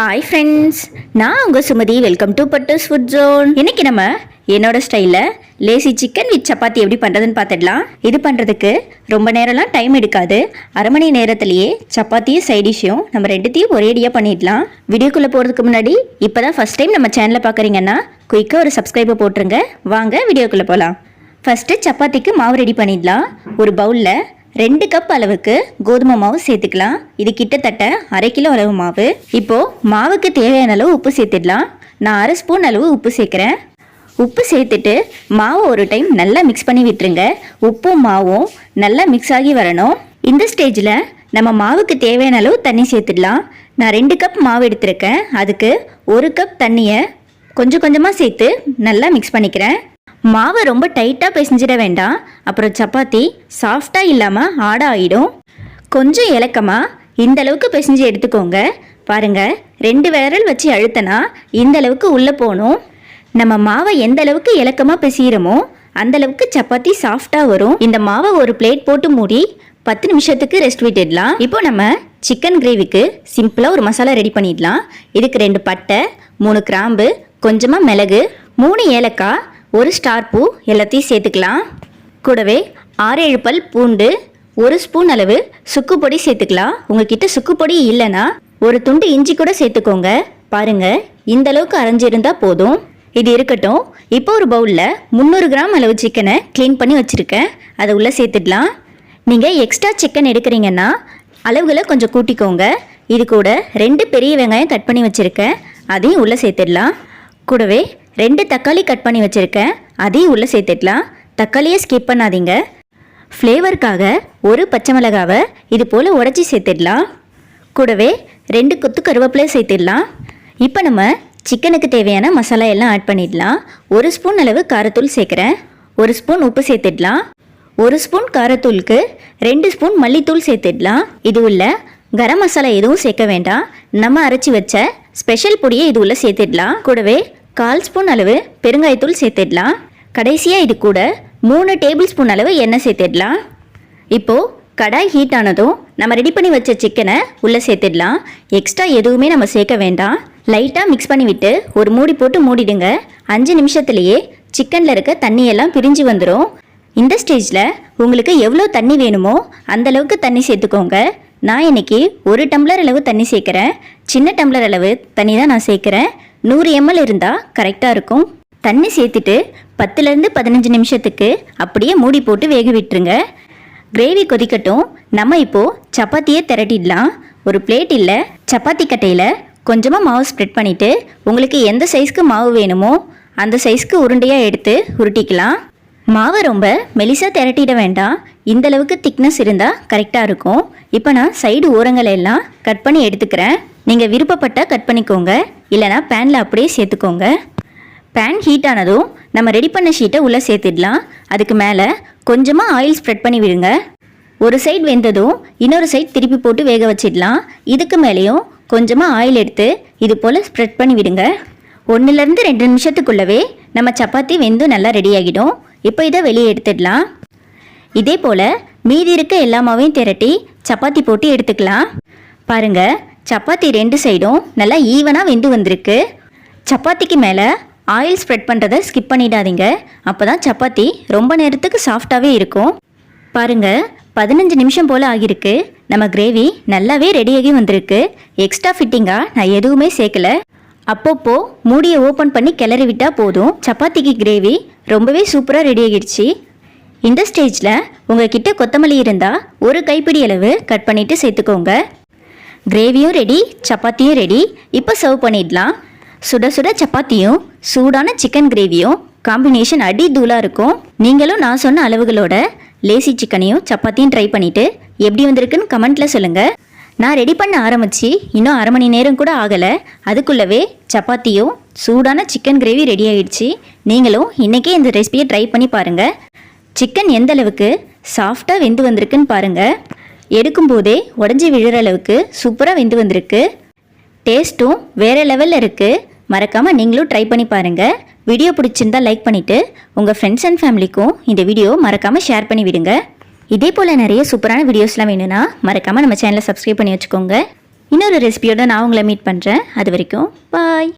Hi friends, நான் உங்கள் Sumathi. Welcome to Pattoos food zone. இன்னைக்கு நம்ம என்னோட ஸ்டைலில் லேசி சிக்கன் வித் சப்பாத்தி எப்படி பண்ணுறதுன்னு பார்த்துடலாம். இது பண்ணுறதுக்கு ரொம்ப நேரம்லாம் டைம் எடுக்காது. அரை மணி நேரத்திலேயே சப்பாத்தியும் சைடிஷையும் நம்ம ரெண்டுத்தையும் ஒரேடியாக பண்ணிடலாம். வீடியோக்குள்ளே போகிறதுக்கு முன்னாடி இப்போ தான் ஃபஸ்ட் டைம் நம்ம சேனலை பார்க்குறீங்கன்னா குயிக்காக ஒரு சப்ஸ்கிரைபை போட்டுருங்க. வாங்க வீடியோக்குள்ளே போகலாம். ஃபஸ்ட்டு சப்பாத்திக்கு மாவு ரெடி பண்ணிடலாம். ஒரு பவுலில் 2 கப் அளவுக்கு கோதுமை மாவு சேர்த்துக்கலாம். இது கிட்டத்தட்ட 1/2 கிலோ அளவு மாவு. இப்போது மாவுக்கு தேவையான அளவு உப்பு சேர்த்துடலாம். நான் 1/2 ஸ்பூன் அளவு உப்பு சேர்க்குறேன். உப்பு சேர்த்துட்டு மாவு ஒரு டைம் நல்லா மிக்ஸ் பண்ணி விட்டுருங்க. உப்பும் மாவும் நல்லா மிக்ஸ் ஆகி வரணும். இந்த ஸ்டேஜில் நம்ம மாவுக்கு தேவையான அளவு தண்ணி சேர்த்துடலாம். நான் 2 கப் மாவு எடுத்திருக்கேன். அதுக்கு 1 கப் தண்ணியை கொஞ்சம் கொஞ்சமாக சேர்த்து நல்லா மிக்ஸ் பண்ணிக்கிறேன். மாவை ரொம்ப டைட்டாக பிசைஞ்சிட வேண்டாம், அப்புறம் சப்பாத்தி சாஃப்டாக இல்லாமல் ஆட ஆகிடும். கொஞ்சம் இலக்கமாக இந்த அளவுக்கு பிசைஞ்சு எடுத்துக்கோங்க. பாருங்கள், 2 விரல் வச்சு அழுத்தினா இந்த அளவுக்கு உள்ளே போகணும். நம்ம மாவை எந்த அளவுக்கு இலக்கமாக பிசைகிறோமோ அந்த அளவுக்கு சப்பாத்தி சாஃப்டாக வரும். இந்த மாவை ஒரு பிளேட் போட்டு மூடி 10 நிமிஷத்துக்கு ரெஸ்ட் விட்டுடலாம். இப்போ நம்ம சிக்கன் கிரேவிக்கு சிம்பிளாக ஒரு மசாலா ரெடி பண்ணிடலாம். இதுக்கு 2 பட்டை, 3 கிராம்பு, கொஞ்சமாக மிளகு, 3 ஏலக்காய், 1 ஸ்டார் பூ எல்லாத்தையும் சேர்த்துக்கலாம். கூடவே 6-7 பல் பூண்டு, 1 ஸ்பூன் அளவு சுக்கு பொடி சேர்த்துக்கலாம். உங்ககிட்ட சுக்கு பொடி இல்லைன்னா ஒரு துண்டு இஞ்சி கூட சேர்த்துக்கோங்க. பாருங்கள், இந்த அளவுக்கு அரைஞ்சிருந்தால் போதும். இது இருக்கட்டும். இப்போ ஒரு பவுலில் 300 கிராம் அளவு சிக்கனை க்ளீன் பண்ணி வச்சுருக்கேன். அதை உள்ளே சேர்த்துடலாம். நீங்கள் எக்ஸ்ட்ரா சிக்கன் எடுக்கிறீங்கன்னா அளவுகளை கொஞ்சம் கூட்டிக்கோங்க. இது கூட 2 பெரிய வெங்காயம் கட் பண்ணி வச்சுருக்கேன். அதையும் உள்ளே சேர்த்துடலாம். கூடவே 2 தக்காளி கட் பண்ணி வச்சுருக்கேன். அதையும் உள்ளே சேர்த்துடலாம். தக்காளியை ஸ்கிப் பண்ணாதீங்க. ஃப்ளேவருக்காக 1 பச்சை மிளகாவை இது போல் உடச்சி சேர்த்துடலாம். கூடவே 2 கொத்து கருவேப்பிலை சேர்த்துடலாம். இப்போ நம்ம சிக்கனுக்கு தேவையான மசாலா எல்லாம் ஆட் பண்ணிடலாம். 1 ஸ்பூன் அளவு காரத்தூள் சேர்க்குறேன். 1 ஸ்பூன் உப்பு சேர்த்துடலாம். 1 ஸ்பூன் காரத்தூளுக்கு 2 ஸ்பூன் மல்லித்தூள் சேர்த்துடலாம். இது உள்ள கரம் மசாலா எதுவும் சேர்க்க வேண்டாம். நம்ம அரைச்சி வச்ச ஸ்பெஷல் பொடியை இது உள்ள சேர்த்துடலாம். கூடவே 1/4 ஸ்பூன் அளவு பெருங்காயத்தூள் சேர்த்துடலாம். கடைசியாக இது கூட 3 டேபிள் ஸ்பூன் அளவு எண்ணெய் சேர்த்துடலாம். இப்போது கடாய் ஹீட் ஆனதும் நம்ம ரெடி பண்ணி வச்ச சிக்கனை உள்ளே சேர்த்துடலாம். எக்ஸ்ட்ரா எதுவுமே நம்ம சேர்க்க வேண்டாம். லைட்டாக மிக்ஸ் பண்ணி விட்டு ஒரு மூடி போட்டு மூடிடுங்க. 5 நிமிஷத்துலேயே சிக்கனில் இருக்க தண்ணியெல்லாம் பிரிஞ்சு வந்துடும். இந்த ஸ்டேஜில் உங்களுக்கு எவ்வளோ தண்ணி வேணுமோ அந்தளவுக்கு தண்ணி சேர்த்துக்கோங்க. நான் இன்றைக்கி 1 டம்ளர் அளவு தண்ணி சேர்க்குறேன். சின்ன டம்ளர் அளவு தண்ணி தான் நான் சேர்க்குறேன். 100 ml இருந்தால் கரெக்டாக இருக்கும். தண்ணி சேர்த்துட்டு 10லேருந்து 15 நிமிஷத்துக்கு அப்படியே மூடி போட்டு வேக விட்டுருங்க. கிரேவி கொதிக்கட்டும். நம்ம இப்போது சப்பாத்தியை திரட்டிடலாம். ஒரு பிளேட் இல்லை, சப்பாத்தி கட்டையில் கொஞ்சமாக மாவு ஸ்ப்ரெட் பண்ணிவிட்டு உங்களுக்கு எந்த சைஸ்க்கு மாவு வேணுமோ அந்த சைஸ்க்கு உருண்டையாக எடுத்து உருட்டிக்கலாம். மாவை ரொம்ப மெலிசாக திரட்டிட வேண்டாம். இந்தளவுக்கு திக்னஸ் இருந்தால் கரெக்டாக இருக்கும். இப்போ நான் சைடு ஓரங்களை எல்லாம் கட் பண்ணி எடுத்துக்கிறேன். நீங்கள் விருப்பப்பட்டால் கட் பண்ணிக்கோங்க, இல்லைனா பேனில் அப்படியே சேர்த்துக்கோங்க. பேன் ஹீட் ஆனதும் நம்ம ரெடி பண்ண ஷீட்டை உள்ளே சேர்த்துடலாம். அதுக்கு மேலே கொஞ்சமாக ஆயில் ஸ்ப்ரெட் பண்ணி விடுங்க. ஒரு சைடு வெந்ததும் இன்னொரு சைடு திருப்பி போட்டு வேக வச்சிடலாம். இதுக்கு மேலேயும் கொஞ்சமாக ஆயில் எடுத்து இது போல் ஸ்ப்ரெட் பண்ணி விடுங்க. 1லேருந்து 2 நிமிஷத்துக்குள்ளவே நம்ம சப்பாத்தி வெந்து நல்லா ரெடி ஆகிடும். இப்போ இதை வெளியே எடுத்துடலாம். இதே போல் மீதி இருக்க எல்லா மாவையும் திரட்டி சப்பாத்தி போட்டு எடுத்துக்கலாம். பாருங்கள், சப்பாத்தி 2 சைடும் நல்லா ஈவனாக வெந்து வந்திருக்கு. சப்பாத்திக்கு மேலே ஆயில் ஸ்ப்ரெட் பண்ணுறதை ஸ்கிப் பண்ணிடாதீங்க. அப்போ தான் சப்பாத்தி ரொம்ப நேரத்துக்கு சாஃப்டாகவே இருக்கும். பாருங்கள், 15 நிமிஷம் போல் ஆகியிருக்கு. நம்ம கிரேவி நல்லாவே ரெடியாகி வந்திருக்கு. எக்ஸ்ட்ரா ஃபிட்டிங்காக நான் எதுவுமே சேர்க்கலை. அப்பப்போ மூடியை ஓப்பன் பண்ணி கிளறி விட்டால் போதும். சப்பாத்திக்கு கிரேவி ரொம்பவே சூப்பராக ரெடி ஆகிடுச்சு. இந்த ஸ்டேஜில் உங்கள்கிட்ட கொத்தமல்லி இருந்தால் 1 கைப்பிடி அளவு கட் பண்ணிவிட்டு சேர்த்துக்கோங்க. கிரேவியும் ரெடி, சப்பாத்தியும் ரெடி. இப்போ சர்வ் பண்ணிடலாம். சுட சுட சப்பாத்தியும் சூடான சிக்கன் கிரேவியும் காம்பினேஷன் அடி தூளாக இருக்கும். நீங்களும் நான் சொன்ன அளவுகளோட லேசி சிக்கனையும் சப்பாத்தியும் ட்ரை பண்ணிவிட்டு எப்படி வந்திருக்குன்னு கமெண்ட்டில் சொல்லுங்கள். நான் ரெடி பண்ண ஆரம்பித்து இன்னும் அரை மணி நேரம் கூட ஆகலை. அதுக்குள்ளவே சப்பாத்தியும் சூடான சிக்கன் கிரேவி ரெடி ஆகிடுச்சு. நீங்களும் இன்றைக்கே இந்த ரெசிபியை ட்ரை பண்ணி பாருங்கள். சிக்கன் எந்த அளவுக்கு சாஃப்டாக வெந்து வந்திருக்குன்னு பாருங்கள். எடுக்கும்போதே உடஞ்சி விழுற அளவுக்கு சூப்பராக வெந்து வந்திருக்கு. டேஸ்ட்டும் வேறு லெவலில் இருக்குது. மறக்காமல் நீங்களும் ட்ரை பண்ணி பாருங்கள். வீடியோ பிடிச்சிருந்தால் லைக் பண்ணிவிட்டு உங்கள் ஃப்ரெண்ட்ஸ் அண்ட் ஃபேமிலிக்கும் இந்த வீடியோ மறக்காமல் ஷேர் பண்ணி விடுங்க. இதே போல் நிறைய சூப்பரான வீடியோஸ்லாம் வேணும்னா மறக்காமல் நம்ம சேனலை சப்ஸ்கிரைப் பண்ணி வச்சுக்கோங்க. இன்னொரு ரெசிபியோட நான் உங்களை மீட் பண்ணுறேன். அது வரைக்கும் பாய்.